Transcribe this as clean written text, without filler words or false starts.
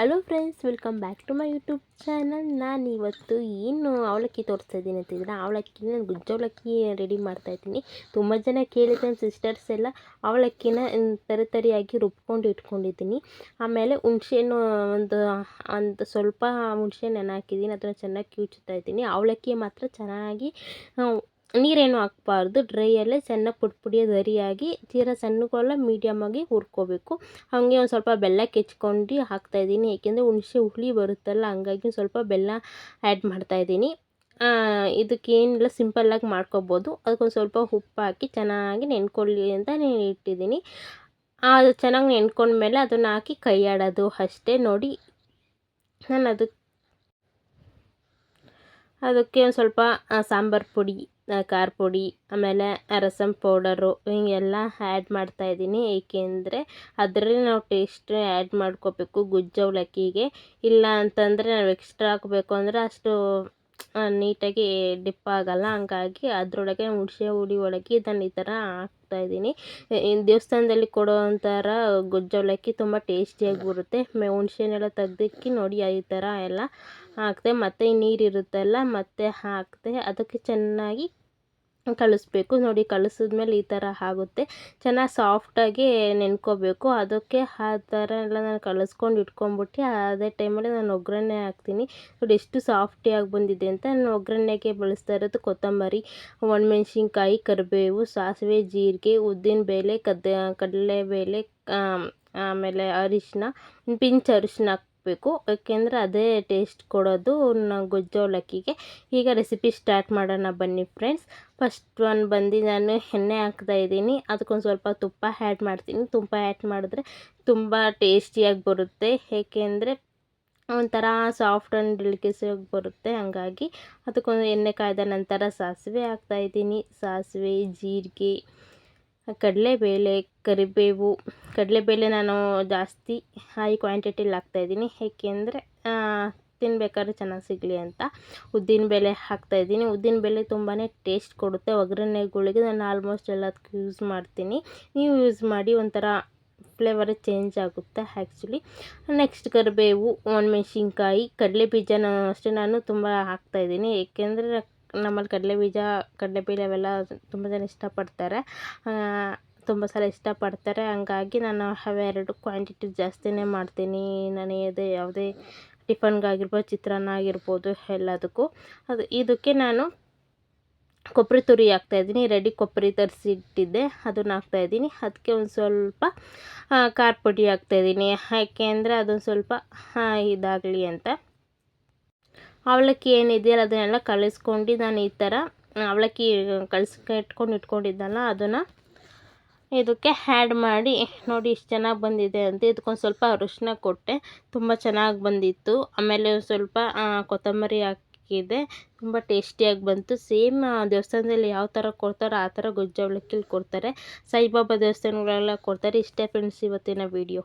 Hello friends, welcome back to my YouTube channel. ನಾನು ಇವತ್ತು ಏನು ಅವಲಕ್ಕಿ ತೋರಿಸ್ತಾ ಇದ್ದೀನಿ ಅಂತಿದ್ರೆ, ಅವಲಕ್ಕಿನ ನಾನು ಗುಜ್ಜು ಅವಲಕ್ಕಿ ರೆಡಿ ಮಾಡ್ತಾಯಿದ್ದೀನಿ. ತುಂಬ ಜನ ಕೇಳಿದ ನನ್ನ ಸಿಸ್ಟರ್ಸ್ ಎಲ್ಲ ಅವಲಕ್ಕಿನ ತರಿಯಾಗಿ ರುಬ್ಕೊಂಡು ಇಟ್ಕೊಂಡಿದ್ದೀನಿ. ಆಮೇಲೆ ಹುಣ್ಸೆಹಣ್ಣು ಒಂದು ಸ್ವಲ್ಪ ಹುಣ್ಸೆಹಣ್ಣು ನೆನೆ ಹಾಕಿದ್ದೀನಿ. ಅದನ್ನು ಚೆನ್ನಾಗಿ ಕಿವುಚ್ತಾ ಇದ್ದೀನಿ. ಅವಲಕ್ಕಿ ಮಾತ್ರ ಚೆನ್ನಾಗಿ ನೀರೇನು ಹಾಕ್ಬಾರ್ದು, ಡ್ರೈಯಲ್ಲೇ ಚೆನ್ನಾಗಿ ಪುಡಿಯಾಗಿ ಗರಿಯಾಗಿ ತೀರಾ ಸಣ್ಣಗಲ್ಲ ಮೀಡಿಯಮಾಗಿ ಹುರ್ಕೋಬೇಕು. ಹಾಗೆ ಒಂದು ಸ್ವಲ್ಪ ಬೆಲ್ಲ ಕೆಚ್ಕೊಂಡು ಹಾಕ್ತಾಯಿದ್ದೀನಿ. ಏಕೆಂದರೆ ಹುಣಸೆ ಹುಳಿ ಬರುತ್ತಲ್ಲ, ಹಂಗಾಗಿ ಸ್ವಲ್ಪ ಬೆಲ್ಲ ಆ್ಯಡ್ ಮಾಡ್ತಾಯಿದ್ದೀನಿ. ಇದಕ್ಕೇನಿಲ್ಲ, ಸಿಂಪಲ್ಲಾಗಿ ಮಾಡ್ಕೊಬೋದು. ಅದಕ್ಕೊಂದು ಸ್ವಲ್ಪ ಉಪ್ಪು ಹಾಕಿ ಚೆನ್ನಾಗಿ ನೆನ್ಕೊಳ್ಳಿ ಅಂತ ನಾನು ಇಟ್ಟಿದ್ದೀನಿ. ಅದು ಚೆನ್ನಾಗಿ ನೆನ್ಕೊಂಡ್ಮೇಲೆ ಅದನ್ನು ಹಾಕಿ ಕೈ ಆಡೋದು ಅಷ್ಟೇ. ನೋಡಿ, ನಾನು ಅದಕ್ಕೆ ಒಂದು ಸ್ವಲ್ಪ ಸಾಂಬಾರು ಪುಡಿ, ಖಾರ ಪುಡಿ, ಆಮೇಲೆ ರಸಮ್ ಪೌಡರು ಹಿಂಗೆಲ್ಲ ಆ್ಯಡ್ ಮಾಡ್ತಾಯಿದ್ದೀನಿ. ಏಕೆಂದರೆ ಅದರಲ್ಲಿ ನಾವು ಟೇಸ್ಟ್ ಆ್ಯಡ್ ಮಾಡ್ಕೋಬೇಕು ಗುಜ್ಜು ಅವಲಕ್ಕಿಗೆ. ಇಲ್ಲ ಅಂತಂದರೆ ನಾವು ಎಕ್ಸ್ಟ್ರಾ ಹಾಕಬೇಕು ಅಂದರೆ ಅಷ್ಟು ನೀಟಾಗಿ ಡಿಪ್ ಆಗೋಲ್ಲ. ಹಂಗಾಗಿ ಅದರೊಳಗೆ ಹುಣಸೆ ಹುಳಿ ಒಳಗೆ ಇದನ್ನು ಈ ಥರ ಹಾಕ್ತಾಯಿದ್ದೀನಿ. ದೇವಸ್ಥಾನದಲ್ಲಿ ಕೊಡೋ ಒಂಥರ ಗುಜ್ಜು ಅವಲಕ್ಕಿ ತುಂಬ ಟೇಸ್ಟಿಯಾಗಿ ಬರುತ್ತೆ. ಹುಣಸೆನೆಲ್ಲ ತೆಗ್ದಿಕ್ಕಿ ನೋಡಿ ಈ ಥರ ಎಲ್ಲ ಹಾಕಿದೆ. ಮತ್ತು ನೀರಿರುತ್ತಲ್ಲ ಮತ್ತೆ ಹಾಕಿದೆ. ಅದಕ್ಕೆ ಚೆನ್ನಾಗಿ ಕಲಿಸ್ಬೇಕು. ನೋಡಿ, ಕಲಿಸಿದ್ಮೇಲೆ ಈ ಥರ ಆಗುತ್ತೆ. ಚೆನ್ನಾಗಿ ಸಾಫ್ಟಾಗಿ ನೆನ್ಕೋಬೇಕು. ಅದಕ್ಕೆ ಆ ಥರ ಎಲ್ಲ ನಾನು ಕಲಿಸ್ಕೊಂಡು ಇಟ್ಕೊಂಡ್ಬಿಟ್ಟು ಅದೇ ಟೈಮಲ್ಲಿ ನಾನು ಒಗ್ಗರಣೆ ಹಾಕ್ತೀನಿ. ನೋಡಿ ಎಷ್ಟು ಸಾಫ್ಟಿಯಾಗಿ ಬಂದಿದೆ ಅಂತ. ನಾನು ಒಗ್ಗರಣೆಗೆ ಬಳಸ್ತಾ ಇರೋದು ಕೊತ್ತಂಬರಿ, ಒಣಮೆಣ್ಸಿನ್ಕಾಯಿ, ಕರಿಬೇವು, ಸಾಸಿವೆ, ಜೀರಿಗೆ, ಉದ್ದಿನಬೇಳೆ, ಕಡಲೆಬೇಳೆ, ಆಮೇಲೆ ಅರಿಶಿನ, ಪಿಂಚ್ ಅರಿಶಿನ ಹಾಕಬೇಕು. ಏಕೆಂದರೆ ಅದೇ ಟೇಸ್ಟ್ ಕೊಡೋದು ಗೊಜ್ಜು ಅವಲಕ್ಕಿಗೆ. ಈಗ ರೆಸಿಪಿ ಸ್ಟಾರ್ಟ್ ಮಾಡೋಣ ಬನ್ನಿ ಫ್ರೆಂಡ್ಸ್. ಫಸ್ಟ್ ಬಂದು ನಾನು ಎಣ್ಣೆ ಹಾಕ್ತಾಯಿದ್ದೀನಿ. ಅದಕ್ಕೊಂದು ಸ್ವಲ್ಪ ತುಪ್ಪ ಆ್ಯಡ್ ಮಾಡ್ತೀನಿ. ತುಪ್ಪ ಆ್ಯಡ್ ಮಾಡಿದ್ರೆ ತುಂಬ ಟೇಸ್ಟಿಯಾಗಿ ಬರುತ್ತೆ. ಏಕೆಂದರೆ ಒಂಥರ ಸಾಫ್ಟ್ ಆ್ಯಂಡ್ ಡೆಲಿಕೇಸಿಯಾಗಿ ಬರುತ್ತೆ. ಹಂಗಾಗಿ ಅದಕ್ಕೊಂದು ಎಣ್ಣೆ ಕಾಯ್ದ ನಂತರ ಸಾಸಿವೆ ಹಾಕ್ತಾಯಿದ್ದೀನಿ. ಸಾಸಿವೆ, ಜೀರಿಗೆ, ಕಡಲೆಬೇಳೆ, ಕರಿಬೇವು. ಕಡಲೆಬೇಳೆ ನಾನು ಜಾಸ್ತಿ ಹೈ ಕ್ವಾಂಟಿಟಿಲಿ ಹಾಕ್ತಾಯಿದ್ದೀನಿ. ಏಕೆಂದರೆ ತಿನ್ಬೇಕಾದ್ರೆ ಚೆನ್ನಾಗಿ ಸಿಗಲಿ ಅಂತ. ಉದ್ದಿನಬೇಳೆ ಹಾಕ್ತಾಯಿದ್ದೀನಿ. ಉದ್ದಿನಬೇಳೆ ತುಂಬಾ ಟೇಸ್ಟ್ ಕೊಡುತ್ತೆ. ಒಗ್ಗರಣೆಗಳಿಗೆ ನಾನು ಆಲ್ಮೋಸ್ಟ್ ಎಲ್ಲದಕ್ಕೂ ಯೂಸ್ ಮಾಡ್ತೀನಿ. ನೀವು ಯೂಸ್ ಮಾಡಿ, ಒಂಥರ ಫ್ಲೇವರೇ ಚೇಂಜ್ ಆಗುತ್ತೆ ಆ್ಯಕ್ಚುಲಿ. ನೆಕ್ಸ್ಟ್ ಕರಿಬೇವು, ಒಣಮೆಣ್ಸಿನ್ಕಾಯಿ, ಕಡಲೆ ಬೀಜನ ಅಷ್ಟೇ ನಾನು ತುಂಬ ಹಾಕ್ತಾಯಿದ್ದೀನಿ. ಏಕೆಂದರೆ ನಮ್ಮಲ್ಲಿ ಕಡಲೆಬೇಳೆ ಅವೆಲ್ಲ ತುಂಬ ಜನ ಇಷ್ಟಪಡ್ತಾರೆ. ತುಂಬ ಸಲ ಇಷ್ಟಪಡ್ತಾರೆ. ಹಂಗಾಗಿ ನಾನು ಅವೆರಡು ಕ್ವಾಂಟಿಟಿ ಜಾಸ್ತಿನೇ ಮಾಡ್ತೀನಿ. ನಾನು ಯಾವುದೇ ಟಿಫನ್ಗಾಗಿರ್ಬೋದು, ಚಿತ್ರಾನ್ನ ಆಗಿರ್ಬೋದು, ಎಲ್ಲದಕ್ಕೂ. ಇದಕ್ಕೆ ನಾನು ಕೊಬ್ಬರಿ ತುರಿ ಹಾಕ್ತಾಯಿದ್ದೀನಿ. ರೆಡಿ ಕೊಬ್ಬರಿ ತರಿಸಿಟ್ಟಿದ್ದೆ, ಅದನ್ನು ಹಾಕ್ತಾಯಿದ್ದೀನಿ. ಅದಕ್ಕೆ ಒಂದು ಸ್ವಲ್ಪ ಖಾರ ಪುಡಿ ಹಾಕ್ತಾಯಿದ್ದೀನಿ. ಯಾಕೆಂದರೆ ಅದೊಂದು ಸ್ವಲ್ಪ ಇದಾಗಲಿ ಅಂತ. ಅವಲಕ್ಕಿ ಏನಿದೆಯಲ್ಲ ಅದನ್ನೆಲ್ಲ ಕಲಿಸ್ಕೊಂಡು ನಾನು ಈ ಥರ ಅವಲಕ್ಕಿ ಇಟ್ಕೊಂಡಿದ್ದಲ್ಲ ಅದನ್ನು ಇದಕ್ಕೆ ಆ್ಯಡ್ ಮಾಡಿ ನೋಡಿ ಎಷ್ಟು ಚೆನ್ನಾಗಿ ಬಂದಿದೆ ಅಂತ. ಇದಕ್ಕೊಂದು ಸ್ವಲ್ಪ ಅರಿಶಿನ ಕೊಟ್ಟೆ, ತುಂಬ ಚೆನ್ನಾಗಿ ಬಂದಿತ್ತು. ಆಮೇಲೆ ಒಂದು ಸ್ವಲ್ಪ ಕೊತ್ತಂಬರಿ ಹಾಕಿದೆ, ತುಂಬ ಟೇಸ್ಟಿಯಾಗಿ ಬಂತು. ಸೇಮ್ ದೇವಸ್ಥಾನದಲ್ಲಿ ಯಾವ ಥರ ಕೊಡ್ತಾರೋ ಆ ಥರ ಗೊಜ್ಜು ಅವಲಕ್ಕಿಲಿ ಕೊಡ್ತಾರೆ. ಸಾಯಿಬಾಬಾ ದೇವಸ್ಥಾನಗಳೆಲ್ಲ ಕೊಡ್ತಾರೆ. ಇಷ್ಟೇ ಫ್ರೆಂಡ್ಸ್ ಇವತ್ತಿನ ವಿಡಿಯೋ.